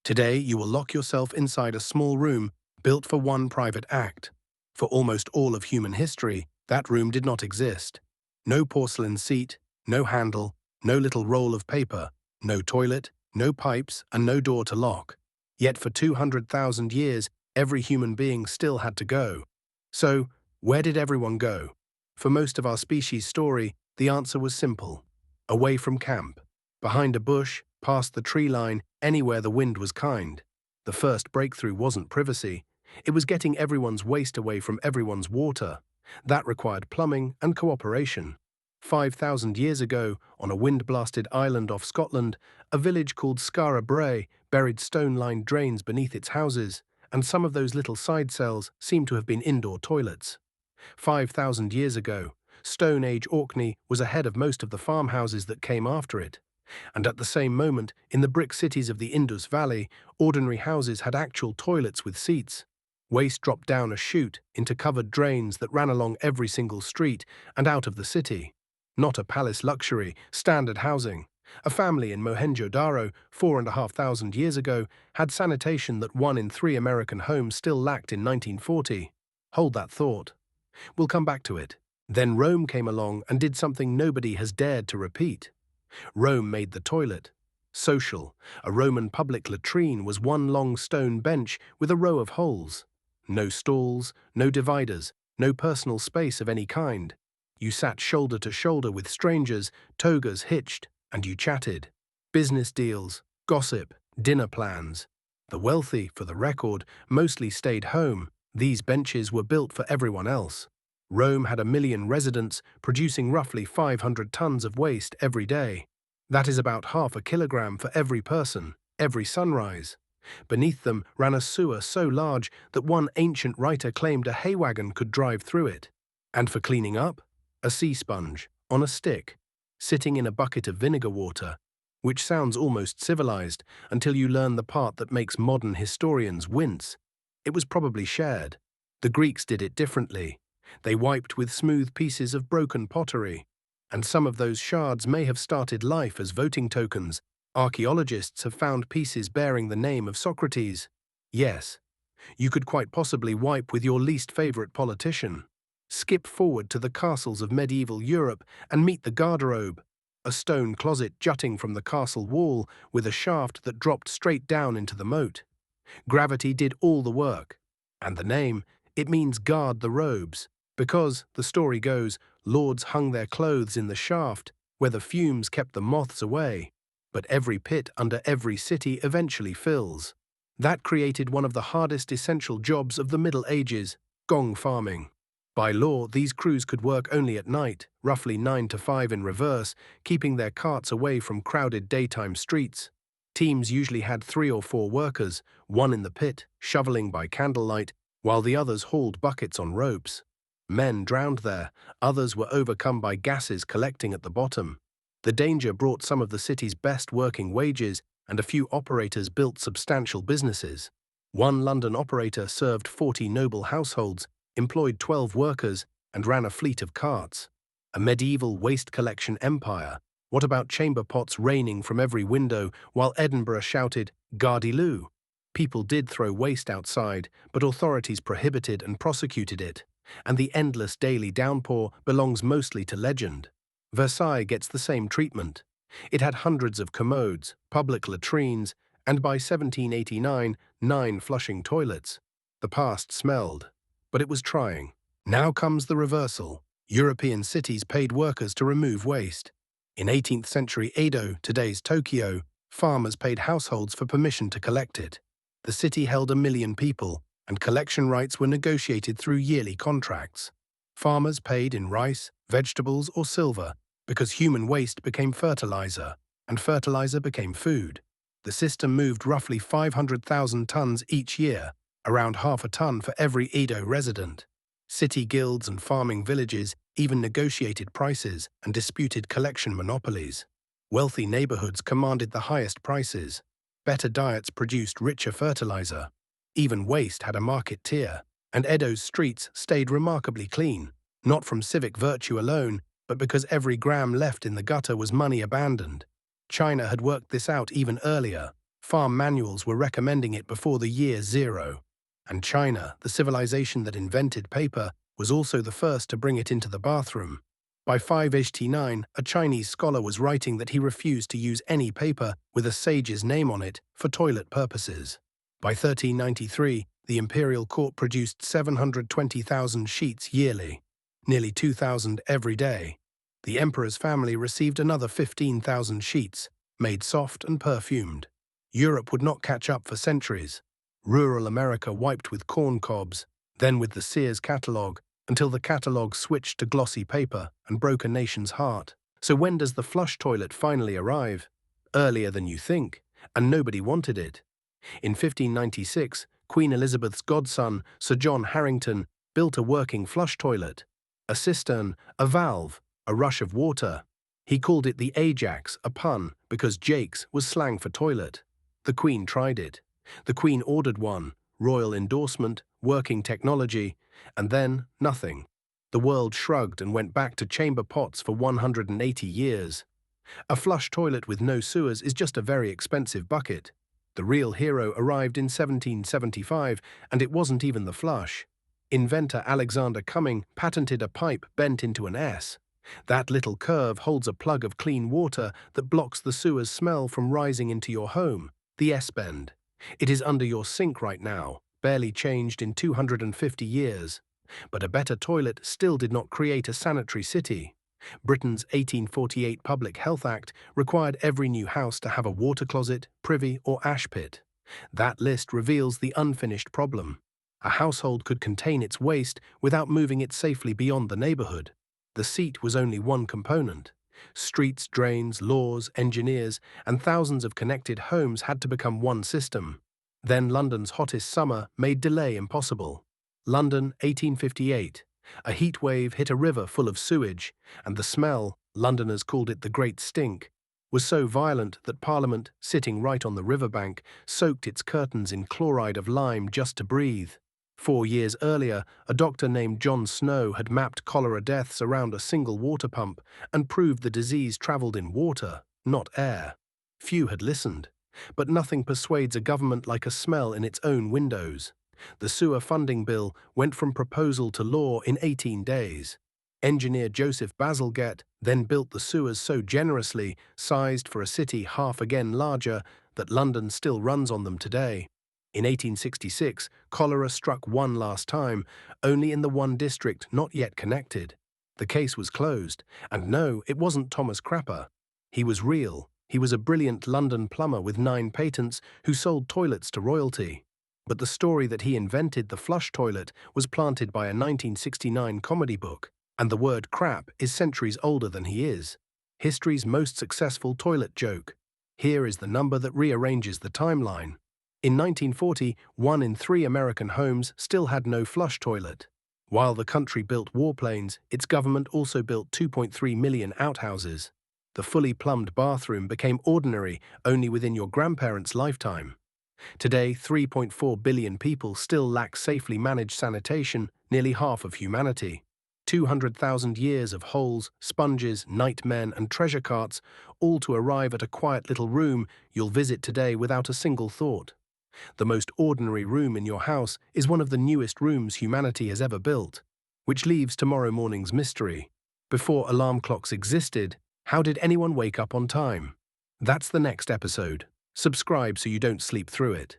Today, you will lock yourself inside a small room built for one private act. For almost all of human history, that room did not exist. No porcelain seat, no handle, no little roll of paper, no toilet, no pipes, and no door to lock. Yet for 200,000 years, every human being still had to go. So, where did everyone go? For most of our species' story, the answer was simple. Away from camp. Behind a bush, past the tree line, anywhere the wind was kind. The first breakthrough wasn't privacy. It was getting everyone's waste away from everyone's water. That required plumbing and cooperation. 5,000 years ago, on a wind-blasted island off Scotland, a village called Skara Brae buried stone-lined drains beneath its houses, and some of those little side cells seemed to have been indoor toilets. 5,000 years ago, Stone Age Orkney was ahead of most of the farmhouses that came after it. And at the same moment, in the brick cities of the Indus Valley, ordinary houses had actual toilets with seats. Waste dropped down a chute into covered drains that ran along every single street and out of the city. Not a palace luxury, standard housing. A family in Mohenjo-Daro, 4,500 years ago, had sanitation that 1 in 3 American homes still lacked in 1940. Hold that thought. We'll come back to it. Then Rome came along and did something nobody has dared to repeat. Rome made the toilet. Social, a Roman public latrine was one long stone bench with a row of holes. No stalls, no dividers, no personal space of any kind. You sat shoulder to shoulder with strangers, togas hitched, and you chatted. Business deals, gossip, dinner plans. The wealthy, for the record, mostly stayed home. These benches were built for everyone else. Rome had 1 million residents, producing roughly 500 tons of waste every day. That is about half a kilogram for every person, every sunrise. Beneath them ran a sewer so large that one ancient writer claimed a hay wagon could drive through it. And for cleaning up, a sea sponge, on a stick, sitting in a bucket of vinegar water, which sounds almost civilized until you learn the part that makes modern historians wince. It was probably shared. The Greeks did it differently. They wiped with smooth pieces of broken pottery, and some of those shards may have started life as voting tokens. Archaeologists have found pieces bearing the name of Socrates. Yes, you could quite possibly wipe with your least favorite politician. Skip forward to the castles of medieval Europe and meet the garderobe, a stone closet jutting from the castle wall with a shaft that dropped straight down into the moat. Gravity did all the work, and the name, it means guard the robes. Because, the story goes, lords hung their clothes in the shaft, where the fumes kept the moths away. But every pit under every city eventually fills. That created one of the hardest essential jobs of the Middle Ages, gong farming. By law, these crews could work only at night, roughly 9 to 5 in reverse, keeping their carts away from crowded daytime streets. Teams usually had 3 or 4 workers, one in the pit, shoveling by candlelight, while the others hauled buckets on ropes. Men drowned there, others were overcome by gases collecting at the bottom. The danger brought some of the city's best working wages, and a few operators built substantial businesses. One London operator served 40 noble households, employed 12 workers, and ran a fleet of carts. A medieval waste collection empire. What about chamber pots raining from every window while Edinburgh shouted, "Gardyloo"? People did throw waste outside, but authorities prohibited and prosecuted it. And the endless daily downpour belongs mostly to legend. Versailles gets the same treatment. It had hundreds of commodes, public latrines, and by 1789, 9 flushing toilets. The past smelled, but it was trying. Now comes the reversal. European cities paid workers to remove waste. In 18th century Edo, today's Tokyo, farmers paid households for permission to collect it. The city held 1 million people, and collection rights were negotiated through yearly contracts. Farmers paid in rice, vegetables, or silver because human waste became fertilizer, and fertilizer became food. The system moved roughly 500,000 tons each year, around half a ton for every Edo resident. City guilds and farming villages even negotiated prices and disputed collection monopolies. Wealthy neighborhoods commanded the highest prices. Better diets produced richer fertilizer. Even waste had a market tier, and Edo's streets stayed remarkably clean, not from civic virtue alone, but because every gram left in the gutter was money abandoned. China had worked this out even earlier. Farm manuals were recommending it before the year zero. And China, the civilization that invented paper, was also the first to bring it into the bathroom. By 589, a Chinese scholar was writing that he refused to use any paper with a sage's name on it for toilet purposes. By 1393, the imperial court produced 720,000 sheets yearly, nearly 2,000 every day. The emperor's family received another 15,000 sheets, made soft and perfumed. Europe would not catch up for centuries. Rural America wiped with corn cobs, then with the Sears catalogue, until the catalogue switched to glossy paper and broke a nation's heart. So when does the flush toilet finally arrive? Earlier than you think, and nobody wanted it. In 1596, Queen Elizabeth's godson, Sir John Harrington, built a working flush toilet. A cistern, a valve, a rush of water. He called it the Ajax, a pun, because Jakes was slang for toilet. The Queen tried it. The Queen ordered one, royal endorsement, working technology, and then nothing. The world shrugged and went back to chamber pots for 180 years. A flush toilet with no sewers is just a very expensive bucket. The real hero arrived in 1775, and it wasn't even the flush. Inventor Alexander Cumming patented a pipe bent into an S. That little curve holds a plug of clean water that blocks the sewer's smell from rising into your home, the S-bend. It is under your sink right now, barely changed in 250 years. But a better toilet still did not create a sanitary city. Britain's 1848 Public Health Act required every new house to have a water closet, privy, or ash pit. That list reveals the unfinished problem. A household could contain its waste without moving it safely beyond the neighborhood. The seat was only one component. Streets, drains, laws, engineers, and thousands of connected homes had to become one system. Then London's hottest summer made delay impossible. London, 1858. A heat wave hit a river full of sewage, and the smell, Londoners called it the Great Stink, was so violent that Parliament, sitting right on the riverbank, soaked its curtains in chloride of lime just to breathe. 4 years earlier, a doctor named John Snow had mapped cholera deaths around a single water pump and proved the disease traveled in water, not air. Few had listened, but nothing persuades a government like a smell in its own windows. The sewer funding bill went from proposal to law in 18 days. Engineer Joseph Bazalgette then built the sewers so generously, sized for a city half again larger, that London still runs on them today. In 1866, cholera struck one last time, only in the one district not yet connected. The case was closed, and no, it wasn't Thomas Crapper. He was real. He was a brilliant London plumber with 9 patents who sold toilets to royalty. But the story that he invented the flush toilet was planted by a 1969 comedy book, and the word crap is centuries older than he is. History's most successful toilet joke. Here is the number that rearranges the timeline. In 1940, 1 in 3 American homes still had no flush toilet. While the country built warplanes, its government also built 2.3 million outhouses. The fully plumbed bathroom became ordinary only within your grandparents' lifetime. Today, 3.4 billion people still lack safely managed sanitation, nearly half of humanity. 200,000 years of holes, sponges, nightmen, and treasure carts, all to arrive at a quiet little room you'll visit today without a single thought. The most ordinary room in your house is one of the newest rooms humanity has ever built, which leaves tomorrow morning's mystery. Before alarm clocks existed, how did anyone wake up on time? That's the next episode. Subscribe so you don't sleep through it.